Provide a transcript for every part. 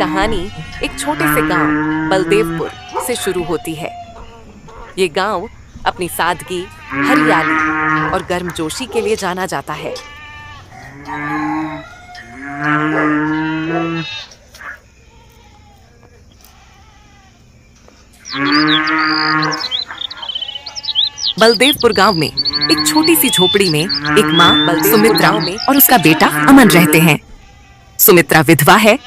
कहानी एक छोटे से गांव बलदेवपुर से शुरू होती है। ये गांव अपनी सादगी, हरियाली और गर्मजोशी के लिए जाना जाता है। बलदेवपुर गांव में एक छोटी सी झोपड़ी में एक माँ सुमित्रा में और उसका बेटा अमन रहते हैं। सुमित्रा विधवा है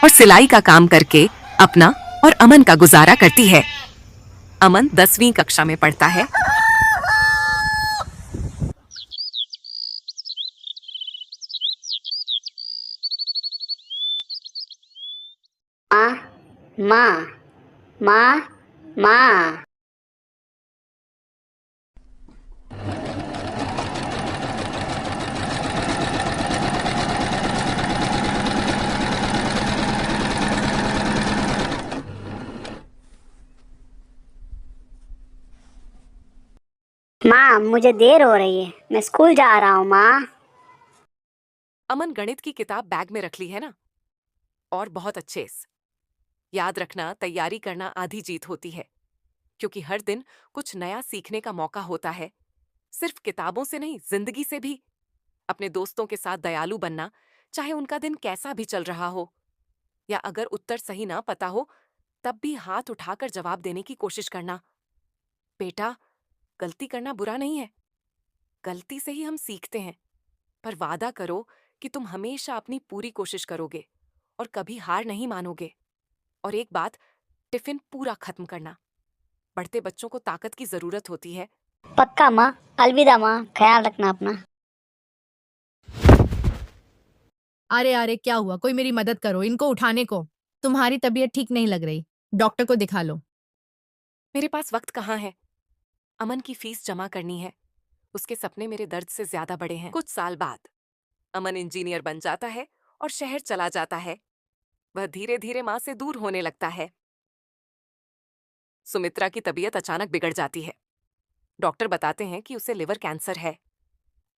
और सिलाई का काम करके अपना और अमन का गुजारा करती है। अमन 10वीं कक्षा में पढ़ता है। माँ माँ माँ। माँ, मुझे देर हो रही है, मैं स्कूल जा रहा हूँ माँ। अमन गणित की किताब बैग में रख ली है ना? और बहुत अच्छे से याद रखना, तैयारी करना आधी जीत होती है, क्योंकि हर दिन कुछ नया सीखने का मौका होता है। सिर्फ किताबों से नहीं, जिंदगी से भी। अपने दोस्तों के साथ दयालु बनना, चाहे उनका दिन कैसा भी चल रहा हो, या अगर उत्तर सही ना पता हो तब भी हाथ उठाकर जवाब देने की कोशिश करना। बेटा, गलती करना बुरा नहीं है, गलती से ही हम सीखते हैं। पर वादा करो कि तुम हमेशा अपनी पूरी कोशिश करोगे और कभी हार नहीं मानोगे। और एक बात, टिफिन पूरा खत्म करना। बढ़ते बच्चों को ताकत की जरूरत होती है। पक्का माँ, अलविदा माँ, ख्याल रखना अपना। अरे अरे, क्या हुआ? कोई मेरी मदद करो, इनको उठाने को। तुम्हारी तबीयत ठीक नहीं लग रही, डॉक्टर को दिखा लो। मेरे पास वक्त कहाँ है? अमन की फीस जमा करनी है। उसके सपने मेरे दर्द से ज्यादा बड़े हैं। कुछ साल बाद अमन इंजीनियर बन जाता है और शहर चला जाता है। वह धीरे धीरे माँ से दूर होने लगता है। सुमित्रा की तबीयत अचानक बिगड़ जाती है। डॉक्टर बताते हैं कि उसे लिवर कैंसर है।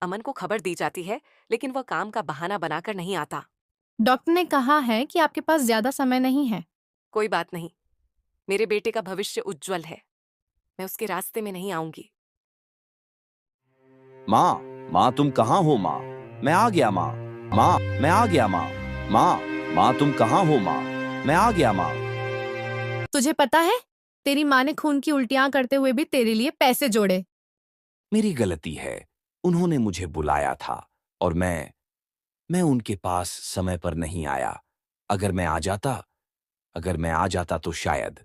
अमन को खबर दी जाती है, लेकिन वह काम का बहाना बनाकर नहीं आता। डॉक्टर ने कहा है कि आपके पास ज्यादा समय नहीं है। कोई बात नहीं, मेरे बेटे का भविष्य उज्जवल है। मैं उसके रास्ते में नहीं आऊंगी। माँ, माँ तुम कहाँ हो माँ? मैं आ गया माँ। माँ, मैं आ गया माँ। माँ, माँ तुम कहाँ हो माँ? मैं आ गया माँ। तुझे पता है, तेरी माँ ने खून की उल्टियां करते हुए भी तेरे लिए पैसे जोड़े। मेरी गलती है, उन्होंने मुझे बुलाया था और मैं उनके पास समय पर नहीं आया। अगर मैं आ जाता तो शायद।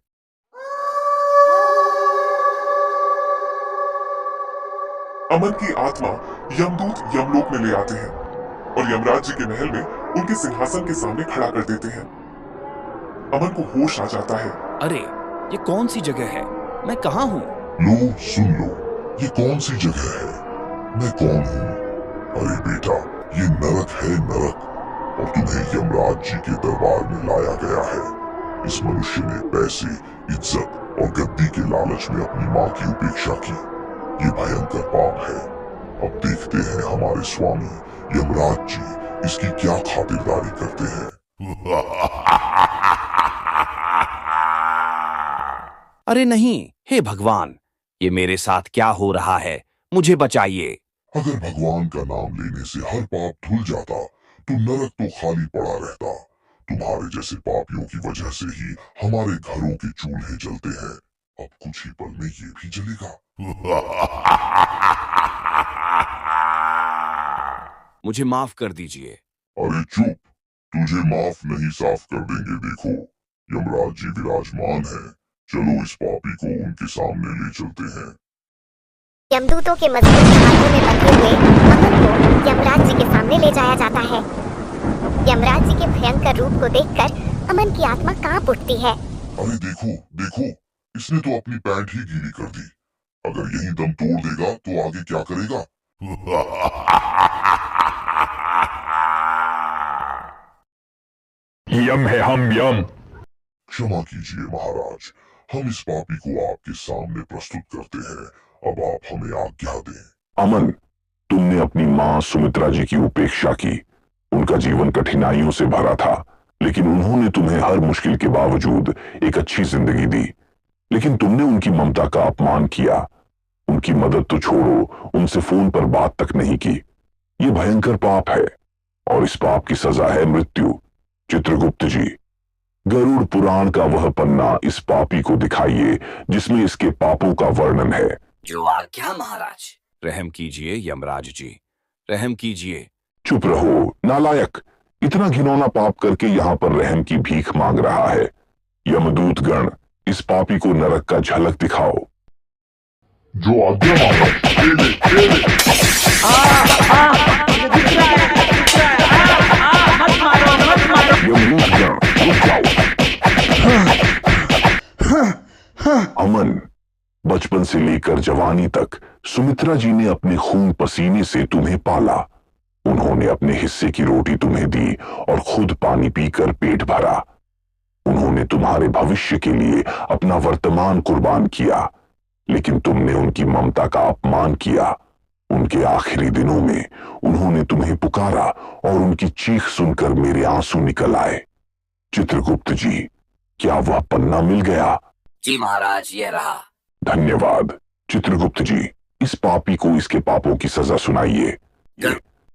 अमन की आत्मा यमदूत यमलोक में ले आते हैं और यमराज जी के महल में उनके सिंहासन के सामने खड़ा कर देते हैं। अमन को होश आ जाता है। अरे, ये कौन सी जगह है? मैं कहाँ हूँ? लो, सुन लो, ये कौन सी जगह है? मैं कौन हूँ? अरे बेटा, ये नरक है, नरक। और तुम्हें यमराज जी के दरबार में लाया गया है। इस मनुष्य ने पैसे, इज्जत और गद्दी के लालच में अपनी माँ की उपेक्षा की। ये भयंकर पाप है। अब देखते हैं हमारे स्वामी यमराज जी इसकी क्या खातिरदारी करते हैं। अरे नहीं, हे भगवान, ये मेरे साथ क्या हो रहा है? मुझे बचाइए। अगर भगवान का नाम लेने से हर पाप धुल जाता तो नरक तो खाली पड़ा रहता। तुम्हारे जैसे पापियों की वजह से ही हमारे घरों के चूल्हे जलते हैं। अब कुछ ही पल में ये भी जलेगा। मुझे माफ कर दीजिए। अरे चुप, तुझे माफ नहीं साफ कर देंगे। देखो, यमराज जी विराजमान है। चलो इस पापी को उनके सामने ले चलते हैं। यमदूतों के मजबूत हाथों में बंधे हुए अमन को यमराज जी के सामने ले जाया जाता है। यमराज जी के भयंकर रूप को देखकर अमन की आत्मा कांप उठती है। अरे देखो, देखो, इसने तो अपनी पैंट ही गीली कर दी। अगर यही दम तोड़ देगा तो आगे क्या करेगा? यम है हम यम। क्षमा कीजिए महाराज, हम इस पापी को आपके सामने प्रस्तुत करते हैं। अब आप हमें आज्ञा दें। अमन, तुमने अपनी माँ सुमित्रा जी की उपेक्षा की। उनका जीवन कठिनाइयों से भरा था, लेकिन उन्होंने तुम्हें हर मुश्किल के बावजूद एक अच्छी जिंदगी दी। लेकिन तुमने उनकी ममता का अपमान किया। उनकी मदद तो छोड़ो, उनसे फोन पर बात तक नहीं की। ये भयंकर पाप है और इस पाप की सजा है मृत्यु। चित्रगुप्त जी, गरुड़ पुराण का वह पन्ना इस पापी को दिखाइए जिसमें इसके पापों का वर्णन है। जो आज्ञा महाराज। रहम कीजिए यमराज जी, रहम कीजिए। चुप रहो नालायक, इतना घिनौना पाप करके यहाँ पर रहम की भीख मांग रहा है। यमदूत गण, इस पापी को नरक का झलक दिखाओ। जो आज्ञा महाराज। यमदूत गण, रुक जाओ। अमन, बचपन से लेकर जवानी तक सुमित्रा जी ने अपने खून पसीने से तुम्हें पाला। उन्होंने अपने हिस्से की रोटी तुम्हें दी और खुद पानी पीकर पेट भरा। उन्होंने तुम्हारे भविष्य के लिए अपना वर्तमान कुर्बान किया, लेकिन तुमने उनकी ममता का अपमान किया। उनके आखिरी दिनों में उन्होंने तुम्हें पुकारा और उनकी चीख सुनकर मेरे आंसू निकल आए। चित्रगुप्त जी, क्या वह पन्ना मिल गया? जी महाराज, ये रहा। धन्यवाद। चित्रगुप्त जी, इस पापी को इसके पापों की सजा सुनाइए।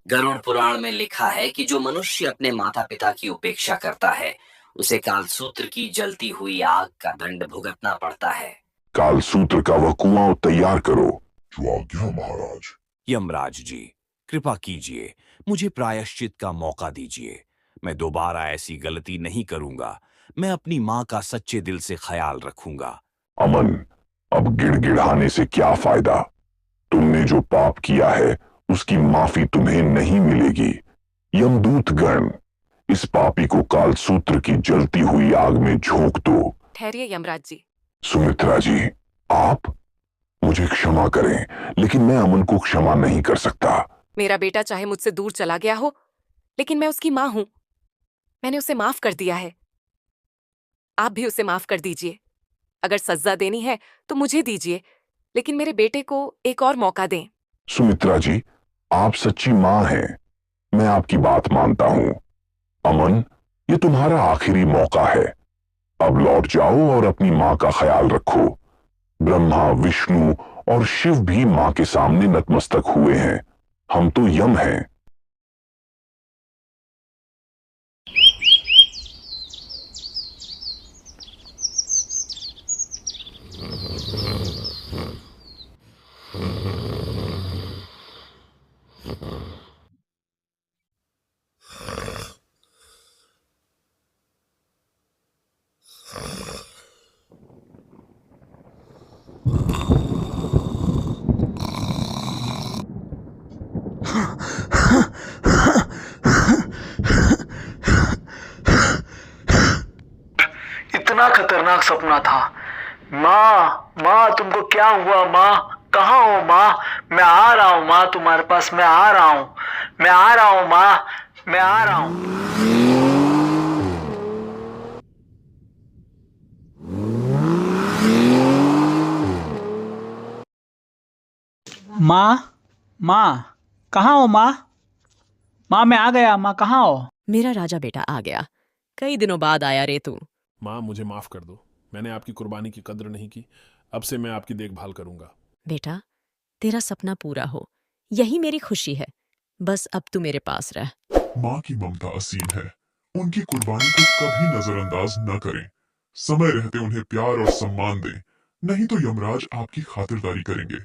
गरुड़ पुराण में लिखा है कि जो मनुष्य अपने माता पिता की उपेक्षा करता है उसे कालसूत्र की जलती हुई आग का दंड भुगतना पड़ता है। कालसूत्र का वह कुआं तैयार करो। जो आज्ञा महाराज। यमराज जी, कृपा कीजिए, मुझे प्रायश्चित का मौका दीजिए। मैं दोबारा ऐसी गलती नहीं करूंगा। मैं अपनी माँ का सच्चे दिल से ख्याल रखूंगा। अमन, अब गिड़गिड़ाने से क्या फायदा? तुमने जो पाप किया है उसकी माफी तुम्हें नहीं मिलेगी। यमदूत गण, इस पापी को कालसूत्र की जलती हुई आग में झोंक दो। ठहरिए यमराज जी। सुमित्रा जी, आप मुझे क्षमा करें, लेकिन मैं अमन को क्षमा नहीं कर सकता। मेरा बेटा चाहे मुझसे दूर चला गया हो, लेकिन मैं उसकी माँ हूं। मैंने उसे माफ कर दिया है। आप भी उसे माफ कर दीजिए। अगर सजा देनी है तो मुझे दीजिए, लेकिन मेरे बेटे को एक और मौका दें। सुमित्रा जी, आप सच्ची माँ हैं। मैं आपकी बात मानता हूं। अमन, ये तुम्हारा आखिरी मौका है। अब लौट जाओ और अपनी माँ का ख्याल रखो। ब्रह्मा, विष्णु और शिव भी माँ के सामने नतमस्तक हुए हैं। हम तो यम हैं। इतना खतरनाक सपना था। माँ, माँ, तुमको क्या हुआ? माँ, कहाँ हो? माँ, मैं आ रहा हूँ। माँ, तुम्हारे पास मैं आ रहा हूँ। मैं आ रहा हूँ माँ, मैं आ रहा हूँ। माँ, माँ, कहाँ हो माँ? माँ, मैं आ गया। माँ, कहाँ हो? मेरा राजा बेटा आ गया। कई दिनों बाद आया रे तू। माँ, मुझे माफ कर दो। मैंने आपकी कुर्बानी की कद्र नहीं की। अब से मैं आपकी देखभाल करूंगा। बेटा, तेरा सपना पूरा हो, यही मेरी खुशी है। बस अब तू मेरे पास रह। माँ की ममता असीम है। उनकी कुर्बानी को कभी नजरअंदाज न करें। समय रहते उन्हें प्यार और सम्मान दें, नहीं तो यमराज आपकी खातिरदारी करेंगे।